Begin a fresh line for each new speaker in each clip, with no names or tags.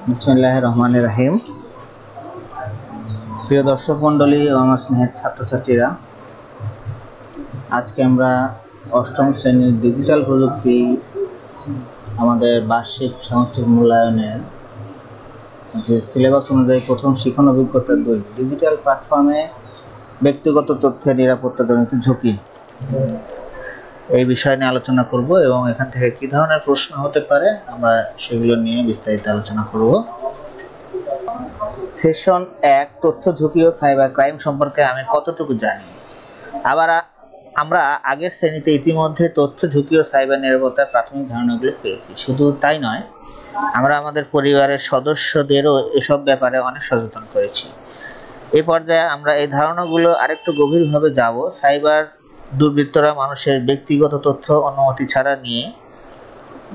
বিসমিল্লাহির রহমানির রহিম। প্রিয় দর্শক মণ্ডলী ও আমার স্নেহের ছাত্রছাত্রীরা, আজকে আমরা অষ্টম শ্রেণীর ডিজিটাল প্রযুক্তি আমাদের বার্ষিক সামষ্টিক মূল্যায়নের যে সিলেবাস অনুযায়ী প্রথম শিখন অভিজ্ঞতা 2 ডিজিটাল প্ল্যাটফর্মে ব্যক্তিগত তথ্যের নিরাপত্তাজনিত ঝুঁকি এই বিষয় নিয়ে আলোচনা করব এবং এখান থেকে কী ধরনের প্রশ্ন হতে পারে আমরা সেগুলো নিয়ে বিস্তারিত আলোচনা করব। সেশন 1 তথ্য ঝুঁকি ও সাইবার ক্রাইম সম্পর্কে আমি কতটুকু জানি। আবার আমরা আগের শ্রেণীতে ইতিমধ্যে তথ্য ঝুঁকি ও সাইবার নিরাপত্তার প্রাথমিক ধারণাগুলো পেয়েছি। শুধু তাই নয়, আমরা আমাদের পরিবারের সদস্যদেরও এসব ব্যাপারে অনেক সচেতন করেছি। এই পর্যায়ে আমরা এই ধারণাগুলো আরেকটু গভীরভাবে যাব। সাইবার দুর্বৃত্তরা মানুষের ব্যক্তিগত তথ্য অনুমতি ছাড়া নিয়ে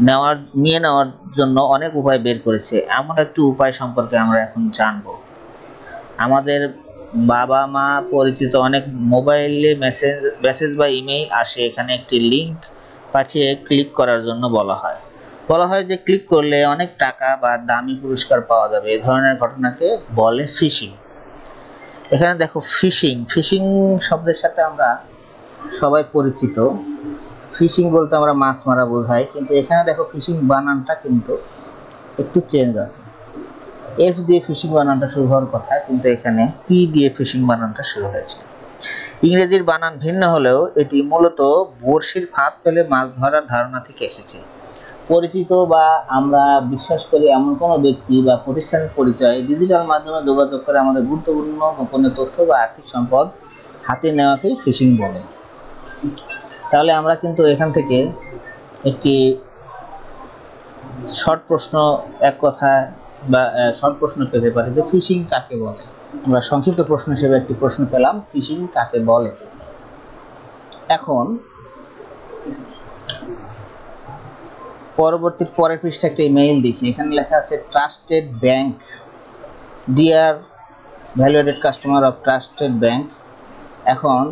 নেওয়ার জন্য অনেক উপায় বের করেছে। এমন একটি উপায় সম্পর্কে আমরা এখন জানব। আমাদের বাবা মা পরিচিত অনেক মোবাইলে মেসেজ বা ইমেইল আসে, এখানে একটি লিংক পাঠিয়ে ক্লিক করার জন্য বলা হয় যে ক্লিক করলে অনেক টাকা বা দামি পুরস্কার পাওয়া যাবে। এই ধরনের ঘটনাকে বলে ফিশিং। এখানে দেখো ফিশিং শব্দের সাথে আমরা সবাই পরিচিত। ফিশিং বলতে আমরা মাছ মারা বোঝাই, কিন্তু এখানে দেখো ফিশিং বানানটা কিন্তু একটু চেঞ্জ আছে। এফ দিয়ে ফিশিং বানানটা শুরু হওয়ার কথা, কিন্তু এখানে পি দিয়ে ফিশিং বানানটা শুরু হয়েছে। ইংরেজির বানান ভিন্ন হলেও এটি মূলত বড়শির ফাঁদ ফেলে মাছ ধরার ধারণা থেকে এসেছে। পরিচিত বা আমরা বিশ্বাস করি এমন কোনো ব্যক্তি বা প্রতিষ্ঠানের পরিচয় ডিজিটাল মাধ্যমে যোগাযোগ করে আমাদের গুরুত্বপূর্ণ গোপনীয় তথ্য বা আর্থিক সম্পদ হাতে নেওয়াকেই ফিশিং বলে। তাহলে আমরা কিন্তু এখান থেকে একটি শর্ট প্রশ্ন পেতে পারি যে ফিশিং কাকে বলে। আমরা সংক্ষিপ্ত প্রশ্ন হিসেবে একটি প্রশ্ন পেলাম, ফিশিং কাকে বলে। এখন পরের পৃষ্ঠা একটা ইমেইল দেখি। এখানে লেখা আছে trusted bank, dear valuated customer of trusted bank. এখন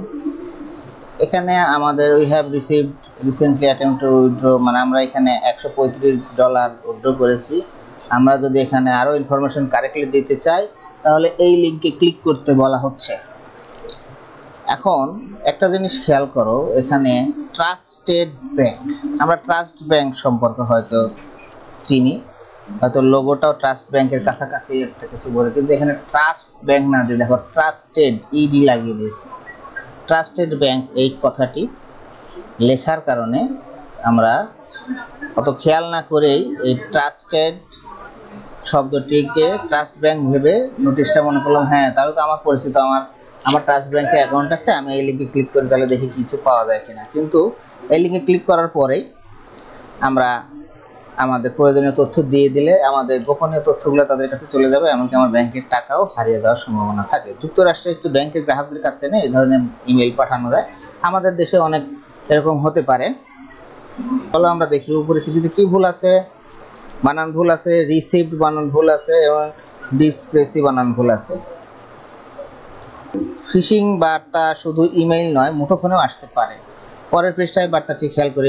এখানে আমাদের we have received recently attempt to withdraw, মানে আমরা এখানে $135 উইথড্র করেছি। আমরা যদি এখানে আরও ইনফরমেশন কারেক্টলি দিতে চাই তাহলে এই লিঙ্কে ক্লিক করতে বলা হচ্ছে। এখন একটা জিনিস খেয়াল করো, এখানে ট্রাস্টেড ব্যাংক, আমরা ট্রাস্ট ব্যাংক সম্পর্কে হয়তো চিনি, হয়তো লোগোটাও ট্রাস্ট ব্যাংকের কাছাকাছি একটা কিছু বলে, কিন্তু এখানে ট্রাস্ট ব্যাংক না দিয়ে দেখো ট্রাস্টেড ইডি লাগিয়ে দিয়েছে। ট্রাস্টেড ব্যাংক এই কথাটি লেখার কারণে আমরা অত খেয়াল না করেই এই ট্রাস্টেড শব্দটিকে ট্রাস্ট ব্যাংক ভেবে নোটিশটা মনে করলাম, হ্যাঁ তাহলে তো আমার পরিচিত, আমার ট্রাস্ট ব্যাংকে অ্যাকাউন্ট আছে, আমি এই লিঙ্কে ক্লিক করি তাহলে দেখি কিছু পাওয়া যায় কিনা। কিন্তু এই লিঙ্কে ক্লিক করার পরেই আমরা আমাদের প্রয়োজনীয় তথ্য দিয়ে দিলে আমাদের গোপনীয় তথ্যগুলো তাদের কাছে চলে যাবে, এমনকি আমার ব্যাংকের টাকাও হারিয়ে যাওয়ার সম্ভাবনা থাকে। যুক্তরাষ্ট্রে একটি ব্যাংকের গ্রাহকদের কাছে না এই ধরনের ইমেইল পাঠানো যায়। আমাদের দেশে অনেক এরকম হতে পারে। চলো আমরা দেখি উপরে চিঠিতে কি ভুল আছে। বানান ভুল আছে, রিসিভড বানান ভুল আছে এবং ডিসপ্রেসি বানান ভুল আছে। ফিশিং বার্তা শুধু ইমেইল নয়, মুঠোফোনেও আসতে পারে। পরের পৃষ্ঠায় বার্তাটি খেয়াল করে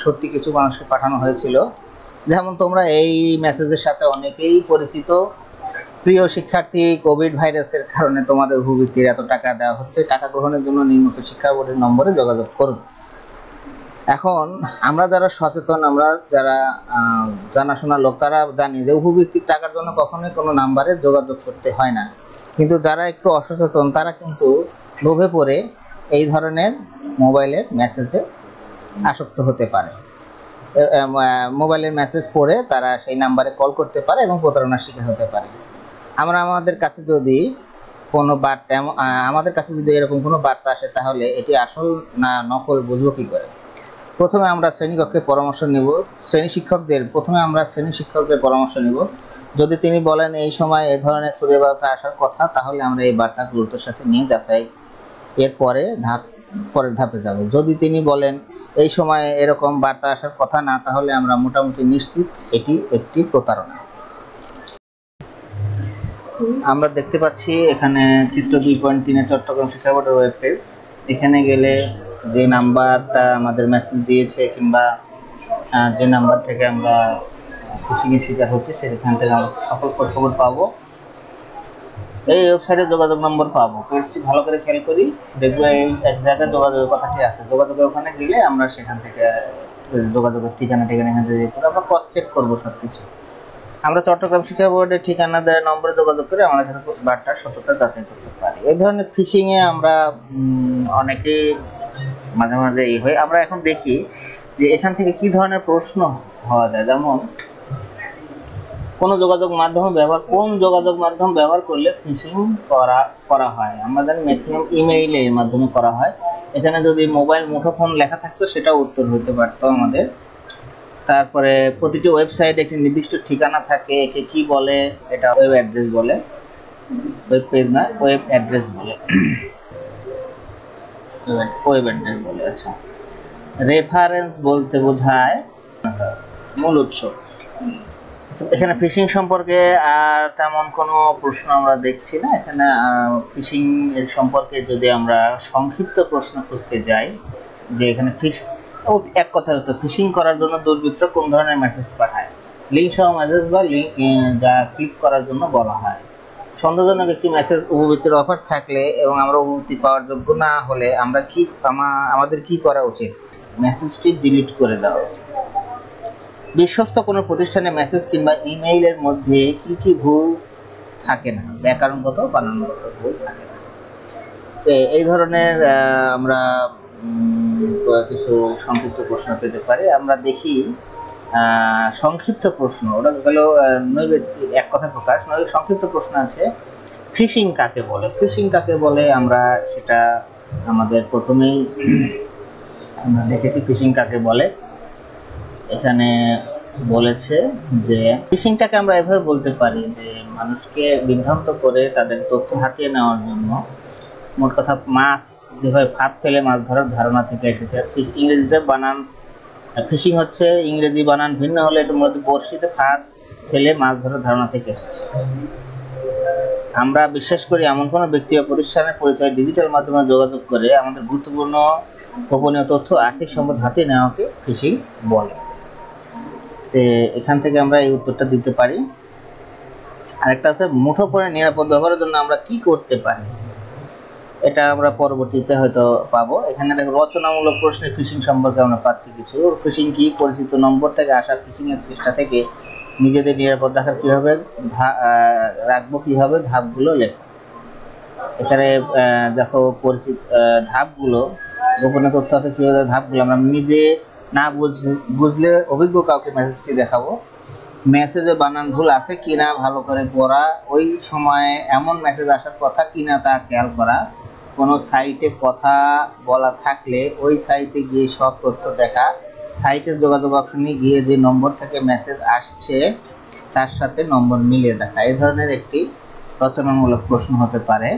সত্যি কিছু মানুষকে পাঠানো হয়েছিল। যেমন তোমরা এই মেসেজের সাথে অনেকেই পরিচিত। প্রিয় শিক্ষার্থী, কোভিড ভাইরাসের কারণে তোমাদের ভূবৃত্তির এত টাকা দেওয়া হচ্ছে, টাকা গ্রহণের জন্য নিম্নোক্ত শিক্ষা বোর্ডের নম্বরে যোগাযোগ করুন। এখন আমরা যারা সচেতন, আমরা যারা জানাশোনা লোক, তারা জানি যে ভূবৃত্তির টাকার জন্য কখনোই কোনো নাম্বারে যোগাযোগ করতে হয় না। কিন্তু যারা একটু অসচেতন তারা কিন্তু লোভে পড়ে এই ধরনের মোবাইলের মেসেজে আসক্ত হতে পারে। মোবাইলের মেসেজ পড়ে তারা সেই নাম্বারে কল করতে পারে এবং প্রতারণার শিকার হতে পারে। আমাদের কাছে যদি এরকম কোনো বার্তা আসে তাহলে এটি আসল না নকল বুঝবো কি করে? প্রথমে আমরা শ্রেণী শিক্ষকদের পরামর্শ নিব। যদি তিনি বলেন এই সময় এই ধরনের খুদে বার্তা আসার কথা, তাহলে আমরা এই বার্তা গুরুত্বের সাথে নিয়ে যাচাই পরের ধাপে যাব। যদি তিনি বলেন এই সময় এরকম বার্তা আসার কথা না, তাহলে আমরা মোটামুটি নিশ্চিত এটি একটি প্রতারণা। আমরা দেখতে পাচ্ছি এখানে চিত্র 2.3 চট্টগ্রাম শিক্ষা বোর্ডের ওয়েব পেজ। এখানে গেলে যে নাম্বারটা আমাদের মেসেজ দিয়েছে কিংবা যে নাম্বার থেকে আমরা ফিশিংয়ের শিকার হচ্ছে সেখান থেকে আমরা সকল খোঁজখবর পাবো। এই ওয়েবসাইটে যোগাযোগ নম্বর পাবো। পেজটি ভালো করে খেয়াল করি, দেখবো এই এক জায়গায় যোগাযোগের কথাটি আছে। যোগাযোগের ওখানে গেলে আমরা সেখান থেকে যোগাযোগের ঠিকানা এখান থেকে আমরা ক্রস চেক করবো সবকিছু। আমরা চট্টগ্রাম শিক্ষা বোর্ডের ঠিকানা দেওয়া নম্বরে যোগাযোগ করে আমাদের সাথে বার্তার সত্যতা যাচাই করতে পারি। এই ধরনের ফিশিংয়ে আমরা অনেকেই মাঝে মাঝে হয়। আমরা এখন দেখি যে এখান থেকে কি ধরনের প্রশ্ন হওয়া যায়। যেমন কোন যোগাযোগ মাধ্যম ব্যবহার করলে ফিশিং করা হয়। আমাদের ম্যাক্সিমাম ইমেইলের মাধ্যমে করা হয়। এখানে যদি মোবাইল মুঠোফোন লেখা থাকতো সেটাও উত্তর হতে পারতো আমাদের। তারপরে প্রতিটি ওয়েবসাইটে একটি নির্দিষ্ট ঠিকানা থাকে, একে কি বলে? এটা ওয়েব অ্যাড্রেস বলে, ওয়েব পেজ না, ওয়েব অ্যাড্রেস বলে। ওয়েব অ্যাড্রেস বলে। আচ্ছা, রেফারেন্স বলতে বোঝায় মূল উৎস। এখানে ফিশিং সম্পর্কে আর তেমন কোনো প্রশ্ন আমরা দেখছি না। এখানে ফিশিং এর সম্পর্কে যদি আমরা সংক্ষিপ্ত প্রশ্ন খুঁজতে যাই, যে এখানে এক কথা হতো ফিশিং করার জন্য দুর্বৃত্ত কোন ধরনের মেসেজ পাঠায়? লিঙ্ক সহ মেসেজ বা লিঙ্ক যা ক্লিক করার জন্য বলা হয়। সন্দেহজনক একটি মেসেজ উপবৃত্তির অফার থাকলে এবং আমরা উপবৃত্তি পাওয়ার যোগ্য না হলে আমরা আমাদের কি করা উচিত? মেসেজটি ডিলিট করে দেওয়া উচিত। বিশ্বস্ত কোনো প্রতিষ্ঠানে মেসেজ কিংবা ইমেইলের মধ্যে কি কি ভুল থাকে না? ব্যাকরণগত, বানানগত ভুল থাকে না। এই ধরনের আমরা কিছু সংক্ষিপ্ত প্রশ্ন পেতে পারি। আমরা দেখি সংক্ষিপ্ত প্রশ্ন, ওটা গেল নৈবেদ্যিক এক কথা প্রকাশ। সংক্ষিপ্ত প্রশ্ন আছে, ফিশিং কাকে বলে? ফিশিং কাকে বলে আমরা সেটা আমাদের প্রথমেই আমরা দেখেছি ফিশিং কাকে বলে। এখানে বলেছে যে ফিশিংটাকে আমরা এভাবে বলতে পারি যে মানুষকে বিভ্রান্ত করে তাদের তথ্য হাতিয়ে নেওয়ার জন্য, মোট কথা মাছ যেভাবে ফাঁদ ফেলে মাছ ধরার ধারণা থেকে এসেছে। ইংরেজিতে বানান ফিশিং হচ্ছে ইংরেজি বানান ভিন্ন হলে এটার মধ্যে বড়শিতে ফাঁদ ফেলে মাছ ধরার ধারণা থেকে এসেছে। আমরা বিশ্বাস করি এমন কোনো ব্যক্তি বা প্রতিষ্ঠানের পরিচয় ডিজিটাল মাধ্যমে যোগাযোগ করে আমাদের গুরুত্বপূর্ণ গোপনীয় তথ্য, আর্থিক সম্পদ হাতিয়ে নেওয়াকে ফিশিং বলে। তো এখান থেকে আমরা এই উত্তরটা দিতে পারি। আরেকটা আছে, মুঠোফোনের নিরাপদ ব্যবহারের জন্য আমরা কি করতে পারি? এটা আমরা পরবর্তীতে হয়তো পাবো। এখানে দেখো রচনামূলক প্রশ্নে ফিশিং সম্পর্কে আমরা পাচ্ছি কিছু। ফিশিং কি? পরিচিত নম্বর থেকে আসা ফিশিং এর চেষ্টা থেকে নিজেদের নিরাপদ রাখার কিভাবে রাখবো, কিভাবে ধাপগুলো লেখো। এখানে দেখো পরিচিত ধাপগুলো, গোপনীয় তথ্য আছে কিভাবে ধাপগুলো আমরা নিজে না বুঝলে অভিজ্ঞ কাউকে মেসেজটি দেখাবো। মেসেজে বানান ভুল আছে কিনা ভালো করে পড়া, ওই সময়ে এমন মেসেজ আসার কথা কিনা তা খেয়াল করা, কোনো সাইটে কথা বলা থাকলে ওই সাইটে গিয়ে সব তথ্য দেখা, সাইটের যোগাযোগ অপশনে গিয়ে যে নম্বর থেকে মেসেজ আসছে তার সাথে নম্বর মিলিয়ে দেখা। এই ধরনের একটি রচনামূলক প্রশ্ন হতে পারে।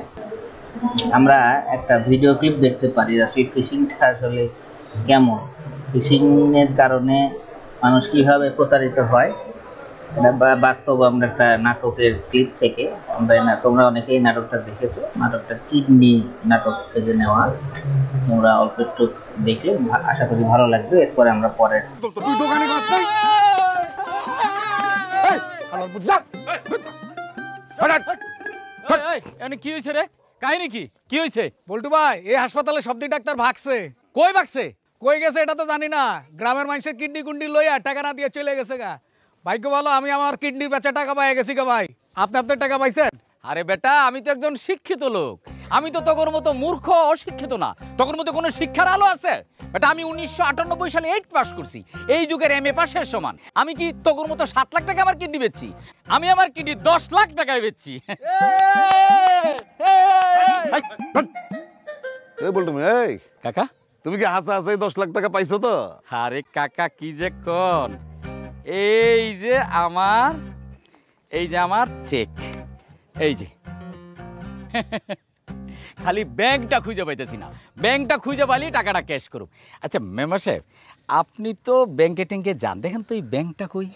আমরা একটা ভিডিও ক্লিপ দেখতে পারি আসলে ফিশিংটা আসলে কেমন, ফিশিং এর কারণে মানুষ কিভাবে প্রতারিত হয়। এটা বাস্তব আমরা একটা নাটকের ক্লিপ থেকে তোমরা অনেকেই নাটকটা দেখেছো। নাটকটা কিডনি নাটক থেকে নেওয়া। তোমরা অল্প একটু দেখলে আশা করি ভালো লাগবে। এরপরে আমরা পরের
কি হয়েছে রে? কাহিনী কি হয়েছে?
বল্টু ভাই, এই হাসপাতালে সব ডাক্তার ভাগছে।
কই ভাগছে?
কই গেছে এটা তো জানি না। গ্রামের মানুষের কিডনি কুন্ডি লইয়া টাকা না দিয়ে চলে গেছে গা। ভাগ্য ভালো আমি আমার কিডনির বেচা টাকা পাই গেছি গা ভাই। আপনি আপনার টাকা পাইছেন?
আরে বেটা, আমি তো একজন শিক্ষিত লোক। আমি তো তোর মতো মূর্খ অশিক্ষিত না। তোর মতো কোনো শিক্ষার আলো আছে? বেটা, আমি 1998 সালে 8 পাস করছি। এই যুগের MA পাশের সমান। আমি কি তোর মতো 7 লাখ টাকা আমার কিডনি বেচছি? আমি আমার কিডনি 10 লাখ টাকায় বেচছি।
এই বলতো এই
কাকা,
তুমি কি হাসা হাসাই 10 লাখ টাকা পাইছো তো?
আরে কাকা কি যে কোন, এই যে আমার চেক, এই যে খালি ব্যাংকটা খুঁজে পাইতেছি না। ব্যাংকটা খুঁজে পাইলে টাকাটা ক্যাশ করুম। আচ্ছা মেম্বার সাহেব, আপনি তো ব্যাংকে ট্যাঙ্কে যান, দেখেন তো এই ব্যাংকটা কই?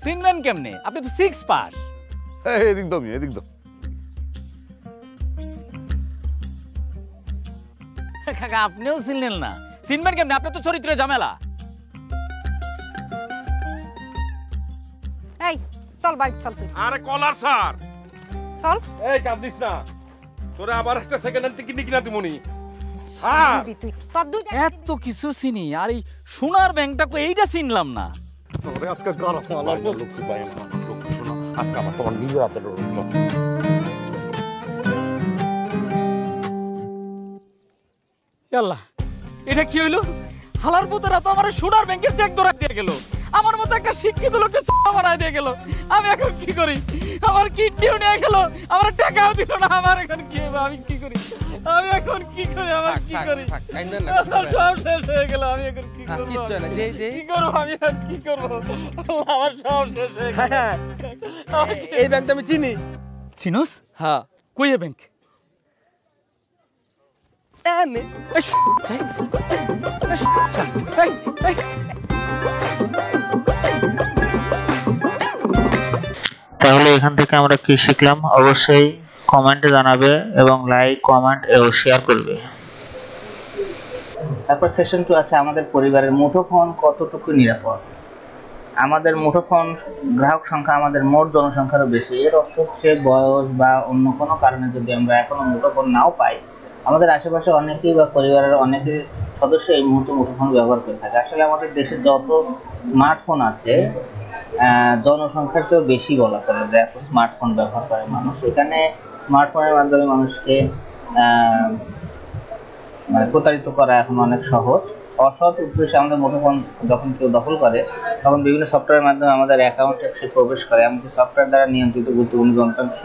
চিনবেন কেমনে? আপনি তো 6 পাস।
এদিক দাও, এদিক দাও।
কাকা আপনিও চিনলেন না? চিনবেন কেমনে? আপনার তো চরিত্রে ঝামেলা।
এই চল বাড়ি চল তুই।
আরে কলার স্যার,
চল।
এই কাঁদিস না, তোরে আবার একটা সেকেন্ড হ্যান্ড টিকিট কিনা দিমুনি। হ্যাঁ
দিবি তুই। তোর দুইটা
এত কিছু চিনি, আর এই সোনার ব্যাংকটা এইটা চিনলাম না।
তোরে আজকে গরম লাগবে। লক্ষ্মী ভাই, লক্ষ্মী শোনো, আজকে আমার তোমার নিজের হাতে রইল।
আল্লাহ, এটা কি হইলো? হালার পুতরা তো আমার সোনার ব্যাংকের চেক ধরা দিয়ে গেল, আমার মতো একটা শিক্ষিত লোককে চোরা বানায় দিয়ে গেল। আমি এখন কি করি? আমার কিডনিও নিয়ে গেল, আমার টাকাও দিল না। আমার এখন কি হবে? আমি কি করি? আমি এখন কি করি? আমার কি করি? সব শেষ হয়ে গেল। আমি এখন কি করব? কি করব? আমি এখন কি করব? আমার সব শেষ হয়ে গেল।
এই ব্যাংকটা আমি চিনি।
চিনোস?
হ্যাঁ,
কই এ ব্যাংক?
এনে
তাহলে এখান থেকে আমরা কি শিখলাম অবশ্যই কমেন্টে জানাবে এবং লাইক, কমেন্ট এবং শেয়ার করবে। তারপর সেকশন 2 আছে আমাদের পরিবারের মুঠোফোন কতটুকু নিরাপদ। আমাদের মুঠোফোন গ্রাহক সংখ্যা আমাদের মোট জনসংখ্যারও বেশি। এর অর্থ হচ্ছে বয়স বা অন্য কোনো কারণে যদি আমরা এখনো মুঠোফোন নাও পাই, আমাদের আশেপাশে অনেকেই বা পরিবারের অনেকেই সদস্য এই মুহূর্তে মুঠোফোন ব্যবহার করে থাকে। আসলে আমাদের দেশে যত স্মার্টফোন আছে জনসংখ্যার চেয়েও বেশি বলা চলে যে এত স্মার্টফোন ব্যবহার করে মানুষ। এখানে স্মার্টফোনের মাধ্যমে মানুষকে মানে প্রতারিত করা এখন অনেক সহজ। অসৎ উদ্দেশ্যে আমাদের মুঠোফোন যখন কেউ দখল করে তখন বিভিন্ন সফটওয়্যারের মাধ্যমে আমাদের অ্যাকাউন্টে সে প্রবেশ করে। এমনকি সফটওয়্যার দ্বারা নিয়ন্ত্রিত গুরুত্বপূর্ণ যন্ত্রাংশ,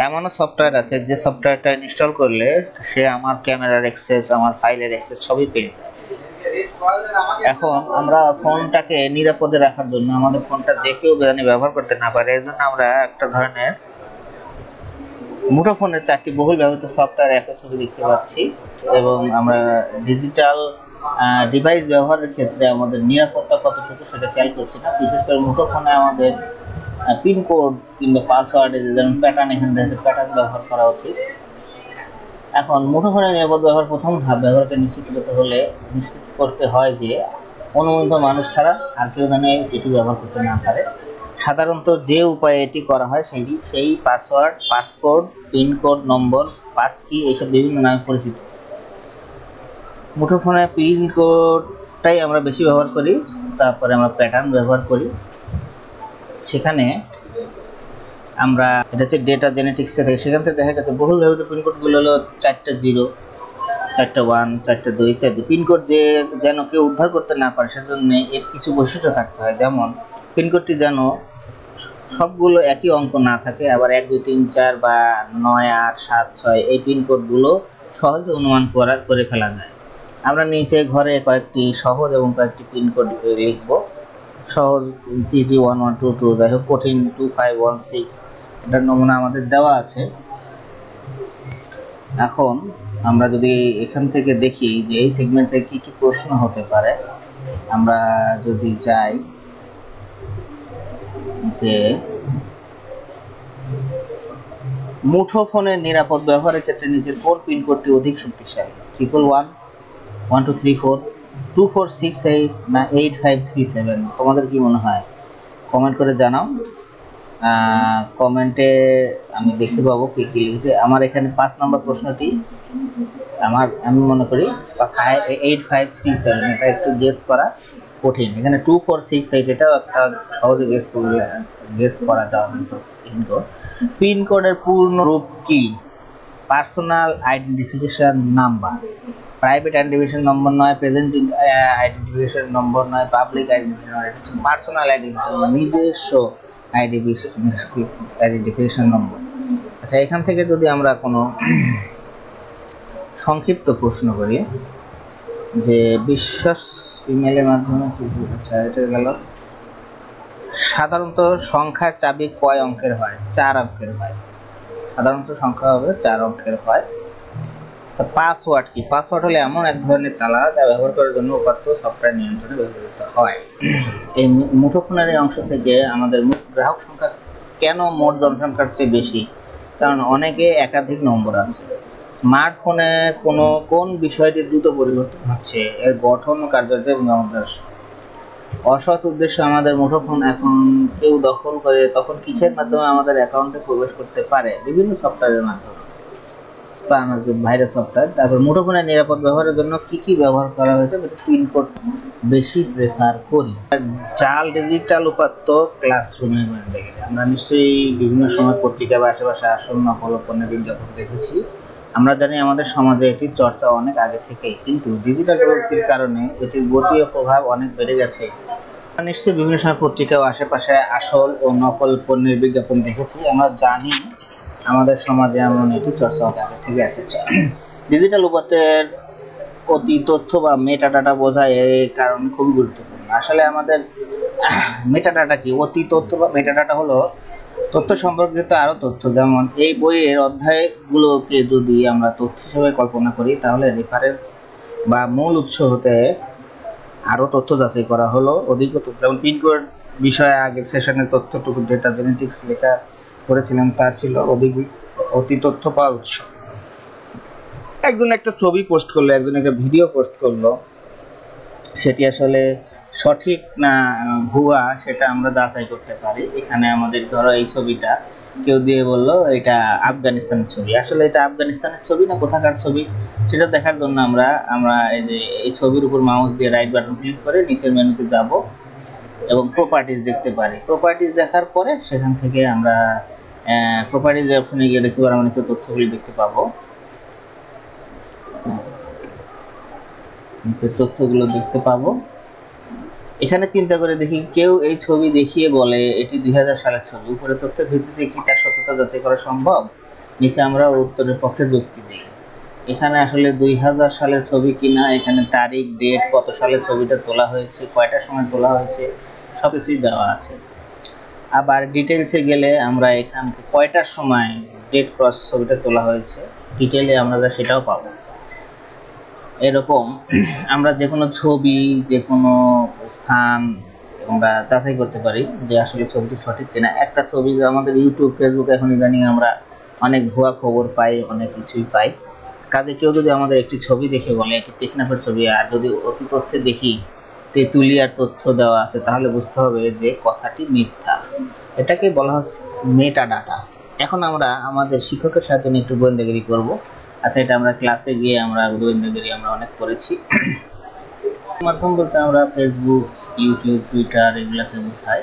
এমনও সফটওয়্যার আছে যে সফটওয়্যারটা ইনস্টল করলে সে আমার ক্যামেরার অ্যাক্সেস, আমার ফাইলের অ্যাক্সেস সবই পেয়ে যায়। এখন আমরা ফোনটাকে নিরাপদে রাখার জন্য, আমাদের ফোনটা যে কেউ ব্যবহার করতে না পারে, এর জন্য আমরা একটা ধরনের মুঠোফোনের 4টি বহুল ব্যবহৃত সফটওয়্যার একই ছবি দেখতে পাচ্ছি। এবং আমরা ডিজিটাল ডিভাইস ব্যবহারের ক্ষেত্রে আমাদের নিরাপত্তা কতটুকু সেটা খেয়াল করছি না। বিশেষ করে মুঠোফোনে আমাদের পিনকোড কিংবা পাসওয়ার্ডে যেমন প্যাটার্ন, এখানে দেখে প্যাটার্ন ব্যবহার করা উচিত। এখন মুঠোফোনের নিরাপদ ব্যবহার প্রথম ধাপ, ব্যবহারকে নিশ্চিত করতে হয় যে অনুমোদিত মানুষ ছাড়া আর কেউ যেন এটি ব্যবহার করতে না পারে। সাধারণত যে উপায়ে এটি করা হয় সেই পাসওয়ার্ড, পাসকোড, পিনকোড, নম্বর, পাসকি এইসব বিভিন্ন নামে পরিচিত। মুঠোফোনে পিনকোডটাই আমরা বেশি ব্যবহার করি, তারপরে আমরা প্যাটার্ন ব্যবহার করি। সেখানে আমরা এটা হচ্ছে ডেটা জেনেটিক্সে থেকে, সেখান থেকে দেখা গেছে বহুল ব্যবহৃত পিনকোডগুলো হলো 4টা 0, 4টা 1, 4টা 2 ইত্যাদি। পিনকোড যেন কেউ উদ্ধার করতে না পারে সেজন্য এর কিছু বৈশিষ্ট্য থাকতে হয়। যেমন পিনকোডটি যেন সবগুলো একই অঙ্ক না থাকে, আবার 1 2 3 4 বা 9 8 7 6 এই পিনকোডগুলো সহজে অনুমান করে ফেলা যায়। আমরা নিচে ঘরে কয়েকটি সহজ এবং কয়েকটি পিনকোড লিখব। সহজ GG1122, যাই হোক কঠিন 2516, এটার নমুনা আমাদের দেওয়া আছে। এখন আমরা যদি এখান থেকে দেখি যে এই সেগমেন্ট থেকে কি কি প্রশ্ন হতে পারে, আমরা যদি যাই যে মুঠোফোনের নিরাপদ ব্যবহারের ক্ষেত্রে নিচের কোন পিনকোডটি অধিক শক্তিশালী? 111, 1234, 2468 না 8537? তোমাদের কি মনে হয়? কমেন্ট করে জানাও। কমেন্টে আমি দেখতে পাবো কি কি লিখেছে। আমার এখানে 5 নম্বর প্রশ্নটি আমি মনে করি 8537, এটা একটু গেস করা কঠিন। এখানে 2468 এটাও একটা সহজে গেস করা যাওয়ার মতো পিনকোড। পিনকোডের পূর্ণ রূপ কি? Personal identification number. Private identification নম্বর নয়, প্রেজেন্ট আইডেন্টিফিকেশন নম্বর নয়, পাবলিক আইডেন্টিফিকেশন নয়, এটা হচ্ছে পার্সোনাল আইডেন্টিফিকেশন, নিজস্ব আইডেন্টিফিকেশন নম্বর। আচ্ছা, এখান থেকে যদি আমরা কোনো সংক্ষিপ্ত প্রশ্ন করি যে বিশ্বাস ইমেলের মাধ্যমে কি, আচ্ছা এটা গেল। সাধারণত সংখ্যার চাবি কয় অঙ্কের হয়? 4 অঙ্কের হয়। সাধারণত সংখ্যা হবে 4 অঙ্কের হয়। তো পাসওয়ার্ড কি? পাসওয়ার্ড হলো এমন এক ধরনের তালা যা ব্যবহার করার জন্য উপাত্ত সফটওয়্যার নিয়ন্ত্রণে ব্যবহৃত হয়। এই মুঠোফোনের এই অংশ থেকে আমাদের গ্রাহক সংখ্যা কেন মোট জনসংখ্যার চেয়ে বেশি? কারণ অনেকে একাধিক নম্বর আছে। স্মার্টফোনে কোন বিষয়টি দ্রুত পরিবর্তন হচ্ছে, এর গঠন, কার্যকারিতা এবং আমাদের অসৎ উদ্দেশ্যে আমাদের মুঠোফোন এখন কেউ দখল করে, তখন কিসের মাধ্যমে আমাদের অ্যাকাউন্টে প্রবেশ করতে পারে? বিভিন্ন সফটওয়্যারের মাধ্যমে, স্প্যাম ভাইরাস সফটওয়্যার। তারপর মুঠোফোনের নিরাপদ ব্যবহারের জন্য কি ব্যবহার করা হয়েছে? পিনকোড বেশি প্রেফার করি। জাল ডিজিটাল উপাত্ত ক্লাসরুমে আমরা নিশ্চয়ই বিভিন্ন সময় পত্রিকা বা আশেপাশে আসল নকল পণ্যের বিজ্ঞাপন দেখেছি। আমরা জানি আমাদের সমাজে এটির চর্চা অনেক আগে থেকেই, কিন্তু ডিজিটাল প্রযুক্তির কারণে এটির গতি ও প্রভাব অনেক বেড়ে গেছে। আমরা নিশ্চয়ই বিভিন্ন সময় পত্রিকা ও আশেপাশে আসল ও নকল পণ্যের বিজ্ঞাপন দেখেছি। আমরা জানি আমাদের সমাজে এমন এটি চর্চা অনেক আগে থেকে আছে। ডিজিটাল উপাত্তের অতি তথ্য বা মেটাডাটা বোঝায় এই কারণে খুবই গুরুত্বপূর্ণ। আসলে আমাদের মেটাডাটা কি? অতি তথ্য বা মেটাডাটা হলো তথ্য সম্পর্কিত আরো তথ্য। যেমন এই বইয়ের অধ্যায়গুলোকে যদি আমরা তথ্য হিসেবে কল্পনা করি, তাহলে রেফারেন্স বা মূল উৎস হতে আরো তথ্য যাচাই করা হলো অধিক তথ্য। যেমন পিনকোড বিষয়ে আগের সেশনের তথ্যটুকু ডেটা জেনেটিক্স লেখা করেছিলাম, তা ছিল অতি তথ্য পাওয়ার উৎস। একজন একটা ছবি পোস্ট করলো, একজন একটা ভিডিও পোস্ট করলো, সেটি আসলে সঠিক না ভুয়া সেটা আমরা যাচাই করতে পারি। এখানে আমাদের ধরো এই ছবিটা কেউ দিয়ে বললো এটা আফগানিস্তানের ছবি, আসলে এটা আফগানিস্তানের ছবি না কোথাকার ছবি সেটা দেখার জন্য আমরা এই ছবির উপর মাউস দিয়ে রাইট বাটন ক্লিক করে নিচের মেনুতে যাব এবং প্রপার্টিজ দেখতে পারি। প্রপার্টিজ দেখার পরে সেখান থেকে আমরা প্রপার্টিজ অপশনে গিয়ে দেখতে পারবো, নিচে তথ্যগুলি দেখতে পাবো। নিচে তথ্যগুলো দেখতে পাবো। এখানে চিন্তা করে দেখি, কেউ এই ছবি দেখিয়ে বলে এটি 2000 সালের ছবি, উপরে তথ্যের ভিত্তিতে কি তার সত্যতা যাচাই করা সম্ভব? নিচে আমরা উত্তরের পক্ষে যুক্তি দিই। এখানে আসলে 2000 সালের ছবি কিনা, এখানে তারিখ, ডেট, কত সালে ছবিটা তোলা হয়েছে, কয়টার সময় তোলা হয়েছে, সবকিছুই দেওয়া আছে। আবার ডিটেলসে গেলে আমরা এখান থেকে কয়টার সময় ডেট ক্রস ছবিটা তোলা হয়েছে ডিটেলে আমরা সেটাও পাবো। এরকম আমরা যে কোনো ছবি, যে কোনো স্থান আমরা যাচাই করতে পারি যে আসলে ছবিটি সঠিক কিনা। একটা ছবি আমাদের ইউটিউব, ফেসবুক, এখন ইদানিং আমরা অনেক ভুয়া খবর পাই, অনেক কিছুই পাই। কাজে কেউ যদি আমাদের একটি ছবি দেখে বলে এটি টেকনাফের ছবি, আর যদি অতি তথ্যে দেখি তেঁতুলিয়ার তথ্য দেওয়া আছে, তাহলে বুঝতে হবে যে কথাটি মিথ্যা। এটাকে বলা হচ্ছে মেটাডাটা। এখন আমরা আমাদের শিক্ষকের সাথে একটু গোয়েন্দাগিরি করব। আচ্ছা, এটা আমরা ক্লাসে গিয়ে আমরা গোয়েন্দাগিরি আমরা অনেক করেছি। মাধ্যম বলতে আমরা ফেসবুক, ইউটিউব, টুইটার এগুলোকে বোঝাই।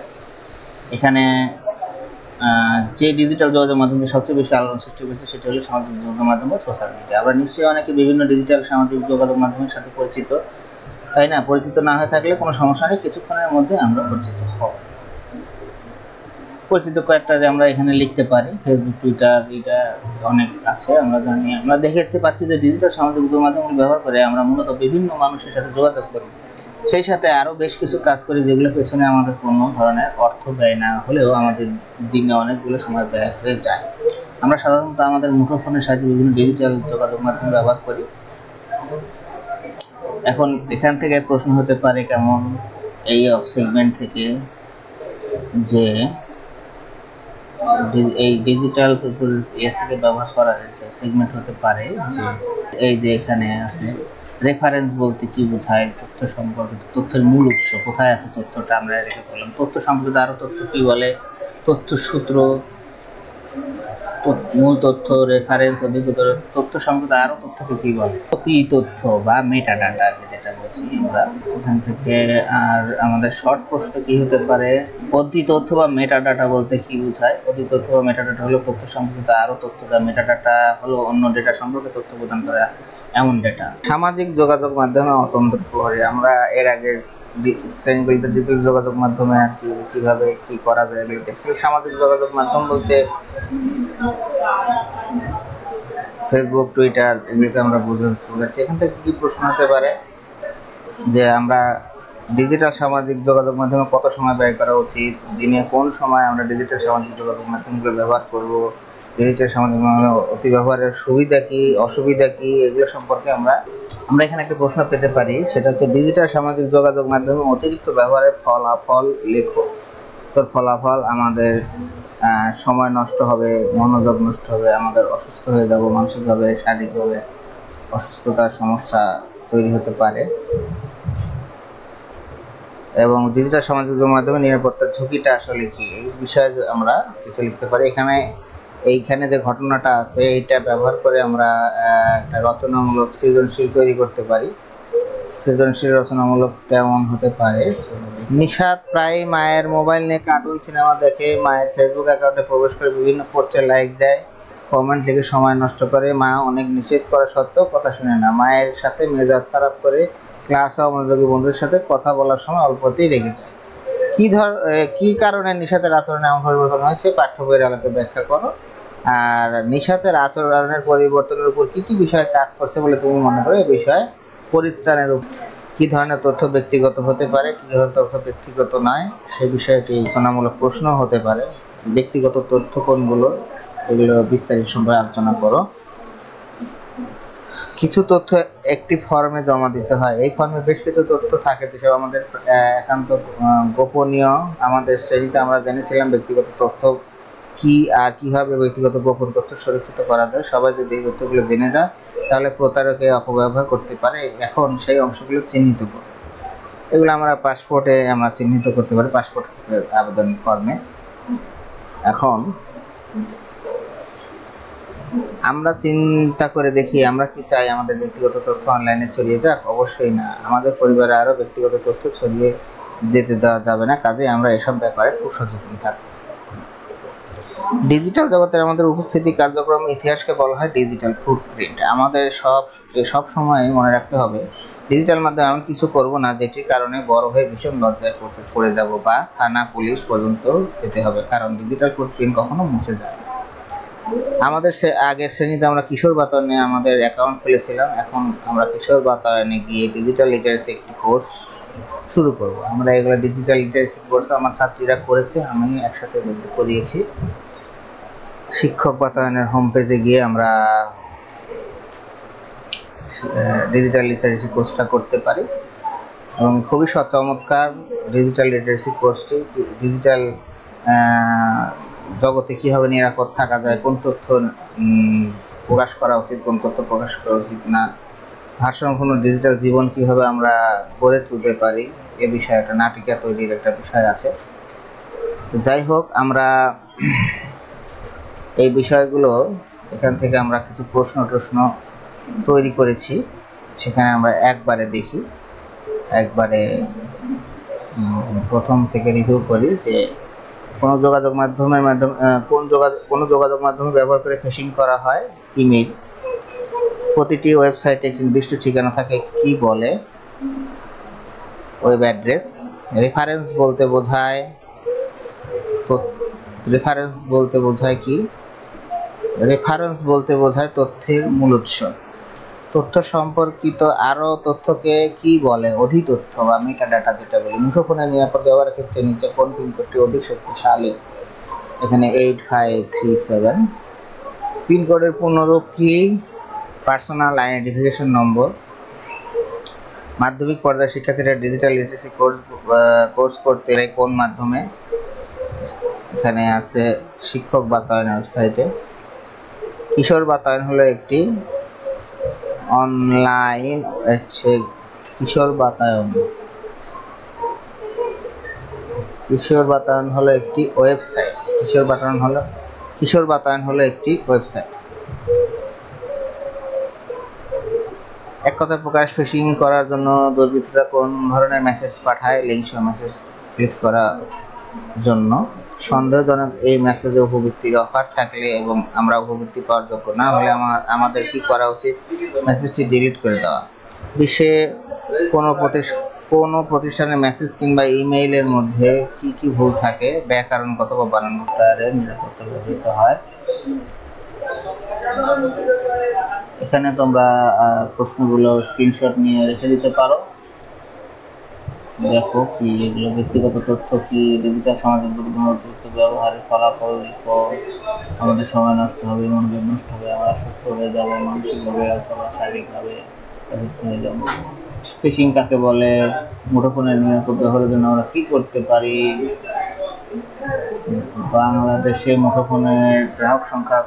এখানে যে ডিজিটাল যোগাযোগ মাধ্যমে সবচেয়ে বেশি আলোড়ন সৃষ্টি করেছে সেটা হলো সামাজিক যোগাযোগ মাধ্যম বা সোশ্যাল মিডিয়া। আমরা নিশ্চয়ই অনেকে বিভিন্ন ডিজিটাল সামাজিক যোগাযোগ মাধ্যমের সাথে পরিচিত, তাই না? পরিচিত না হয়ে থাকলে কোনো সমস্যা নেই, কিছুক্ষণের মধ্যে আমরা পরিচিত হব। পরিচিত কয়েকটা আমরা এখানে লিখতে পারি। ফেসবুক, টুইটার, এটা অনেক আছে আমরা জানি। আমরা দেখতে পাচ্ছি যে ডিজিটাল সামাজিক যোগাযোগ মাধ্যমগুলো ব্যবহার করে আমরা মূলত বিভিন্ন মানুষের সাথে যোগাযোগ করি, সেই সাথে আরও বেশ কিছু কাজ করি যেগুলো পেছনে আমাদের কোনো ধরনের অর্থ ব্যয় না হলেও আমাদের দিনে অনেকগুলো সময় ব্যয় হয়ে যায়। আমরা সাধারণত আমাদের মুঠোফোনের সাহায্যে বিভিন্ন ডিজিটাল যোগাযোগ মাধ্যম ব্যবহার করি। এখন এখান থেকে প্রশ্ন হতে পারে কেমন, এই সেগমেন্ট থেকে, যে এই ডিজিটাল থেকে ব্যবহার করা যাচ্ছে সেগমেন্ট হতে পারে যে এই যে এখানে আছে রেফারেন্স বলতে কি বোঝায়, তথ্য সম্পর্কিত, তথ্যের মূল উৎস কোথায় আছে তথ্যটা আমরা রেখে বললাম। তথ্য সম্পর্কিত আরো তথ্য কি বলে? তথ্য সূত্র, মূল তথ্য, রেফারেন্স, অধিকতর তথ্য সম্পর্কিত আরো তথ্যকে কি বলে? অতি তথ্য বা মেটাডাটা যেটা বলছি আমরা ওখান থেকে। আর আমাদের শর্ট প্রশ্ন কি হতে পারে? অতি তথ্য বা মেটাডাটা বলতে কি বোঝায়? অতি তথ্য বা মেটাডাটা হলো তথ্য সম্পর্কিত আরো তথ্য, যা মেটাডাটা হলো অন্য ডেটা সম্পর্কে তথ্য প্রদান করে এমন ডেটা। সামাজিক যোগাযোগ মাধ্যমে অতন্ত্র প্রহরী, আমরা এর আগে শ্রেণীগুলিতে ডিজিটাল যোগাযোগ মাধ্যমে আর কিভাবে কি করা যায় এগুলো দেখছি। সামাজিক যোগাযোগ মাধ্যম বলতে ফেসবুক, টুইটার এগুলোকে আমরা বোঝাচ্ছি। এখান থেকে কি প্রশ্ন হতে পারে যে আমরা ডিজিটাল সামাজিক যোগাযোগ মাধ্যমে কত সময় ব্যয় করা উচিত, দিনে কোন সময় আমরা ডিজিটাল সামাজিক যোগাযোগ মাধ্যমগুলো ব্যবহার করব, ডিজিটাল সামাজিক মাধ্যম অতি ব্যবহারের সুবিধা কি, অসুবিধা কি, এগুলো সম্পর্কে আমরা এখানে একটা প্রশ্ন পেতে পারি। সেটা হচ্ছে ডিজিটাল সামাজিক যোগাযোগ মাধ্যমে অতিরিক্ত ব্যবহারের ফলাফল লেখো। তোর ফলাফল আমাদের সময় নষ্ট হবে, মনোযোগ নষ্ট হবে, আমাদের অসুস্থ হয়ে যাব, মানসিকভাবে শারীরিকভাবে অসুস্থতার সমস্যা তৈরি হতে পারে। এবং ডিজিটাল সামাজিক যোগাযোগের মাধ্যমে নিরাপত্তার ঝুঁকিটা আসলে কি, এই বিষয়ে আমরা কিছু লিখতে পারি। এইখানে যে ঘটনাটা আছে এইটা ব্যবহার করে আমরা একটা রচনামূলক সৃজনশীল তৈরি করতে পারি। সৃজনশীল রচনামূলক কেমন হতে পারে? নিশাত প্রায় মায়ের মোবাইল নিয়ে কার্টুন সিনেমা দেখে, মায়ের ফেসবুক অ্যাকাউন্টে প্রবেশ করে বিভিন্ন পোস্টে লাইক দেয়, কমেন্ট লিখে সময় নষ্ট করে। মা অনেক নিষেধ করা সত্ত্বেও কথা শুনে না, মায়ের সাথে মেজাজ খারাপ করে, ক্লাসে অমনোযোগী বন্ধুদের সাথে কথা বলার সময় অল্পতেই রেগে যায়। কি কারণে নিশাতের আচরণে এমন পরিবর্তন হয়েছে পাঠ্য বইয়ের আলোকে ব্যাখ্যা করো। আর নিশাতের আচরণের পরিবর্তনের উপর কি কি বিষয়ে কাজ করছে বলে তুমি মনে করো? এই বিষয়ে পরিত্রাণের উপর কি ধরনের তথ্য ব্যক্তিগত হতে পারে, কি ধরনের তথ্য ব্যক্তিগত নয়, সে বিষয়টি আলোচনামূলক প্রশ্ন হতে পারে। ব্যক্তিগত তথ্য কোনগুলো, এগুলো বিস্তারিত সম্পর্কে আলোচনা করো। কিছু তথ্য একটি ফর্মে জমা দিতে হয়, এই ফর্মে বেশ কিছু তথ্য থাকে যেসব আমাদের একান্ত গোপনীয়। আমাদের শ্রেণীতে আমরা জেনেছিলাম ব্যক্তিগত তথ্য কি আর কিভাবে ব্যক্তিগত গোপন তথ্য সুরক্ষিত করা যায়। সবাই যদি এই তথ্যগুলো জেনে যায় তাহলে প্রতারকে অপব্যবহার করতে পারে। এখন সেই অংশগুলো চিহ্নিত করব, এগুলো আমরা পাসপোর্টে আমরা চিহ্নিত করতে পারি, পাসপোর্ট আবেদন ফর্মে। এখন আমরা চিন্তা করে দেখি আমরা কি চাই আমাদের ব্যক্তিগত তথ্য অনলাইনে ছড়িয়ে যাক? অবশ্যই না, আমাদের পরিবারে আরো ব্যক্তিগত তথ্য ছড়িয়ে যেতে দেওয়া যাবে না। কাজে আমরা এসব ব্যাপারে খুব সচেতন থাকব। ডিজিটাল জগতের আমাদের উপস্থিতি কার্যক্রম ইতিহাসকে বলা হয় ডিজিটাল ফুটপ্রিন্ট। আমাদের সব সময় মনে রাখতে হবে ডিজিটাল মাধ্যমে এমন কিছু করব না যেটির কারণে বড় হয়ে ভীষণ লজ্জায় পড়ে যাব বা থানা পুলিশ পর্যন্ত যেতে হবে, কারণ ডিজিটাল ফুটপ্রিন্ট কখনো মুছে যায় না। আমাদের আগের শ্রেণীতে আমরা কিশোর বাতায়নে আমাদের অ্যাকাউন্ট খুলেছিলাম, এখন আমরা কিশোর বাতায়নে গিয়ে ডিজিটাল লিটারেসি একটি কোর্স শুরু করব। আমরা এগুলো ডিজিটাল লিটারেসি কোর্স আমার ছাত্রীরা করেছে, আমি একসাথে করিয়েছি। শিক্ষক বাতায়নের হোম পেজে গিয়ে আমরা ডিজিটাল লিটারেসি কোর্সটা করতে পারি এবং খুবই চমৎকার ডিজিটাল লিটারেসি কোর্সটি। ডিজিটাল জগতে কিভাবে নিরাপদ থাকা যায়, কোন তথ্য প্রকাশ করা উচিত, কোন তথ্য প্রকাশ করা উচিত না, ভারসাম্যপূর্ণ ডিজিটাল জীবন কিভাবে আমরা গড়ে তুলতে পারি, এ বিষয়ে একটা নাটিকা তৈরির একটা বিষয় আছে। যাই হোক, আমরা এই বিষয়গুলো এখান থেকে আমরা কিছু প্রশ্ন তৈরি করেছি, সেখানে আমরা একবারে দেখি, একবারে প্রথম থেকে রিভিউ করি যে কোনো যোগাযোগ মাধ্যমে ব্যবহার করে ফিশিং করা হয় ইমেইল। প্রতিটি ওয়েবসাইটে একটি নির্দিষ্ট ঠিকানা থাকে, কি বলে? Web address. রেফারেন্স বলতে বোঝায় কি? রেফারেন্স বলতে বোঝায় তথ্যের মূল উৎস। তথ্য সম্পর্কিত আরো তথ্যকে কি বলে? অধিতথ্য বা মেটা ডাটা যেটা বলি। মুঠোফোনের নিরাপদ ব্যবহারের ক্ষেত্রে নিচে কোন পিনকোডটি অধিক শক্তিশালী? এখানে 8537। পিনকোডের পূর্ণরূপ কি? পার্সোনাল আইডেন্টিফিকেশন নম্বর। মাধ্যমিক পর্যায়ের শিক্ষার্থীরা ডিজিটাল লিটারেসি কোর্স করতে কোন মাধ্যমে? এখানে আছে শিক্ষক বাতায়ন ওয়েবসাইটে। কিশোর বাতায়ন হলো একটি অনলাইন কিশোর বাতায়ন হলো একটি ওয়েবসাইট। কিশোর বাতায়ন হলো একটি ওয়েবসাইট। এক কথায় প্রকাশ, ফিশিং করার জন্য দুর্বৃত্তরা কোন ধরনের মেসেজ পাঠায়? লিঙ্ক সহ মেসেজ ক্লিক করার জন্য। সন্দেহজনক এই মেসেজে উপবৃত্তির অফার থাকলে এবং আমরা উপবৃত্তি পাওয়ার যোগ্য না হলে আমাদের কি করা উচিত? মেসেজটি ডিলিট করে দেওয়া। বিশ্বে কোনো প্রতিষ্ঠানের মেসেজ কিংবা ইমেইলের মধ্যে কি কি ভুল থাকে? ব্যাকরণগত বা বানানগত নিরাপত্তা ব্যবহৃত হয়। এখানে তোমরা প্রশ্নগুলো স্ক্রিনশট নিয়ে রেখে দিতে পারো। দেখো কি এগুলো ব্যক্তিগত তথ্য কি? ডিজিটাল সামাজিক তথ্য ব্যবহারের ফলাফল দেখো। আমাদের সময় নষ্ট হবে, মনোযোগ নষ্ট হবে, আমরা সুস্থ হয়ে যাবো, মানসিকভাবে অথবা শারীরিকভাবে অসুস্থ হয়ে যাবো। ফিশিং কাকে বলে? মুঠোফোনের নিরাপদ ব্যবহারের জন্য আমরা কি করতে পারি? বাংলাদেশে মুঠোফোনের গ্রাহক সংখ্যা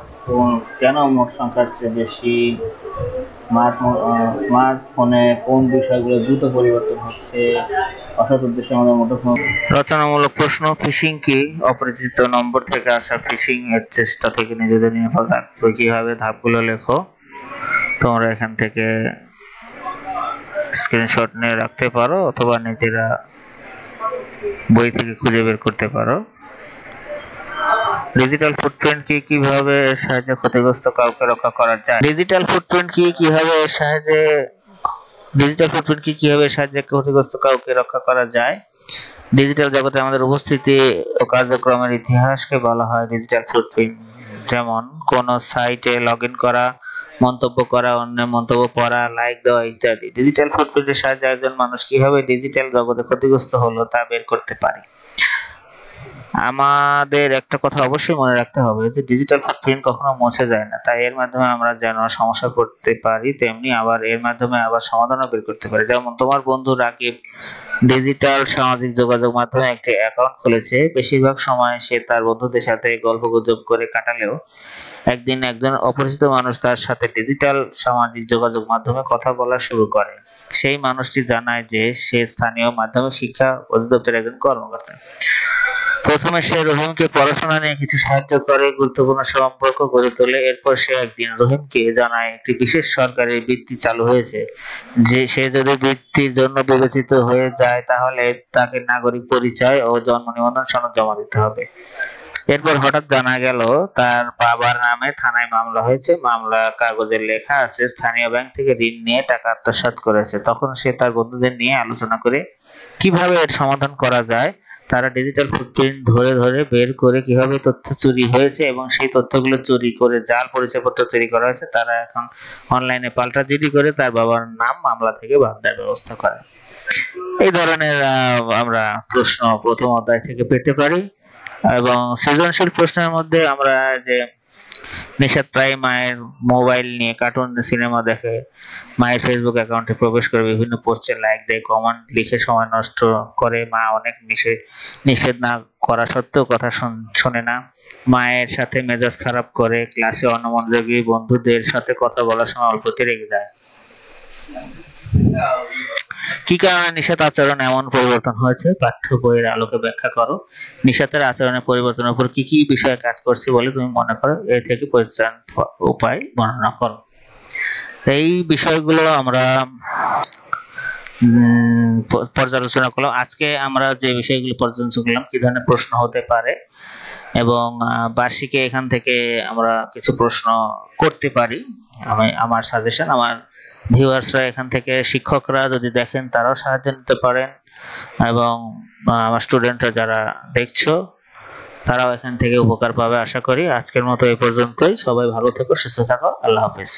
কেন মোট সংখ্যার চেয়ে বেশি? স্মার্টফোনে কোন বিষয়গুলো দ্রুত পরিবর্তন হচ্ছে? অসৎ উদ্দেশ্যে আমাদের মুঠোফোন। রচনামূলক প্রশ্ন। ফিশিং কি? অপরিচিত নম্বর থেকে আসা ফিশিং এর চেষ্টা থেকে নিজেদের নিরাপদ রাখবে কিভাবে? ধাপগুলো লেখো। তোমরা এখান থেকে স্ক্রিনশট নিয়ে রাখতে পারো অথবা নিজেরা বই থেকে খুঁজে বের করতে পারো। ডিজিটাল ফুটপ্রিন্ট কি? কিভাবে এর সাহায্যে ক্ষতিগ্রস্ত কাউকে রক্ষা করা যায়? ডিজিটাল ফুটপ্রিন্ট কি? কিভাবে এর সাহায্যে ক্ষতিগ্রস্ত কাউকে রক্ষা করা যায়? ডিজিটাল জগতে আমাদের উপস্থিতি ও কার্যক্রমের ইতিহাসকে বলা হয় ডিজিটাল ফুটপ্রিন্ট। যেমন কোন সাইটে লগইন করা, মন্তব্য করা, অন্যের মন্তব্য পড়া, লাইক দেওয়া ইত্যাদি। ডিজিটাল ফুটপ্রিন্টের সাহায্যে একজন মানুষ কিভাবে ডিজিটাল জগতে ক্ষতিগ্রস্ত হলো তা বের করতে পারে। আমাদের একটা কথা অবশ্যই মনে রাখতে হবে যে ডিজিটাল ফুটপ্রিন্ট কখনো মুছে যায় না। তাই এর মাধ্যমে আমরা যেন সমস্যা করতে পারি, তেমনি আবার এর মাধ্যমে আবার সমাধানও বের করতে পারি। যেমন তোমার বন্ধু রাকিব ডিজিটাল সামাজিক যোগাযোগ মাধ্যমে একটি অ্যাকাউন্ট খুলেছে। বেশিরভাগ সময় সে তার বন্ধুদের সাথে গল্পগুজব করে কাটালেও একদিন একজন অপরিচিত মানুষ তার সাথে ডিজিটাল সামাজিক যোগাযোগ মাধ্যমে কথা বলা শুরু করে। সেই মানুষটি জানায় যে সে স্থানীয় মাধ্যমিক শিক্ষা অধিদপ্তরের একজন কর্মকর্তা। প্রথমে সে রহিমকে পড়াশোনা নিয়ে কিছু সাহায্য করে, গুরুত্বপূর্ণ সম্পর্ক গড়ে তোলে। এরপর সে একদিন রহিমকে জানায় একটি বিশেষ সরকারি বৃত্তি চালু হয়েছে, যে সে যদি বৃত্তির জন্য বিবেচিত হয়ে যায় তাহলে তাকে নাগরিক পরিচয় ও জন্ম নিবন্ধন সনদ জমা দিতে হবে। এরপর হঠাৎ জানা গেল তার বাবার নামে থানায় মামলা হয়েছে। মামলা কাগজে লেখা আছে স্থানীয় ব্যাংক থেকে ঋণ নিয়ে টাকা আত্মসাৎ করেছে। তখন সে তার বন্ধুদের নিয়ে আলোচনা করে কিভাবে এর সমাধান করা যায়। তারা ডিজিটাল ফুটপ্রিন্ট ধরে ধরে বের করে কিভাবে তথ্য চুরি হয়েছে এবং সেই তথ্যগুলো চুরি করে জাল পরিচয়পত্র তৈরি করা হয়েছে। তারা এখন অনলাইনে পাল্টা জিডি করে তার বাবার নাম মামলা থেকে বাদ দেওয়ার ব্যবস্থা করে। এই ধরনের আমরা প্রশ্ন প্রথম অধ্যায় থেকে পেতে পারি। এবং সৃজনশীল প্রশ্নের মধ্যে আমরা যে নিশাত প্রায় মায়ের মোবাইল নিয়ে কার্টুন সিনেমা দেখে, মায়ের ফেসবুক অ্যাকাউন্টে প্রবেশ করে বিভিন্ন পোস্টে লাইক দেয়, কমেন্ট লিখে সময় নষ্ট করে, মা অনেক নিষেধ না করা সত্ত্বেও কথা শোনে না, মায়ের সাথে মেজাজ খারাপ করে, ক্লাসে অনমনোযোগী, বন্ধুদের সাথে কথা বলার সময় অল্পতে রেগে যায়। কি কারণে নিশাত আচরণ এমন পরিবর্তন হয়েছে? পাঠ্য বইয়ের আলোকে ব্যাখ্যা করো। নিশাতের আচরণের পরিবর্তনের উপর কি কি বিষয়ে কাজ করছে বলে তুমি মনে করো? এ থেকে পরিত্রাণ উপায় বর্ণনা করো। এই বিষয়গুলো আমরা পর্যালোচনা করলাম। আজকে আমরা যে বিষয়গুলো পর্যালোচনা করলাম, কি ধরনের প্রশ্ন হতে পারে এবং বার্ষিকে এখান থেকে আমরা কিছু প্রশ্ন করতে পারি। আমার সাজেশন, আমার ভিউয়ার্সরা এখান থেকে, শিক্ষকরা যদি দেখেন তারাও সাহায্য নিতে পারেন এবং আমার স্টুডেন্টরা যারা দেখছো তারাও এখান থেকে উপকার পাবে আশা করি। আজকের মতো এই পর্যন্তই। সবাই ভালো থেকো, সুস্থ থাকো। আল্লাহ হাফেজ।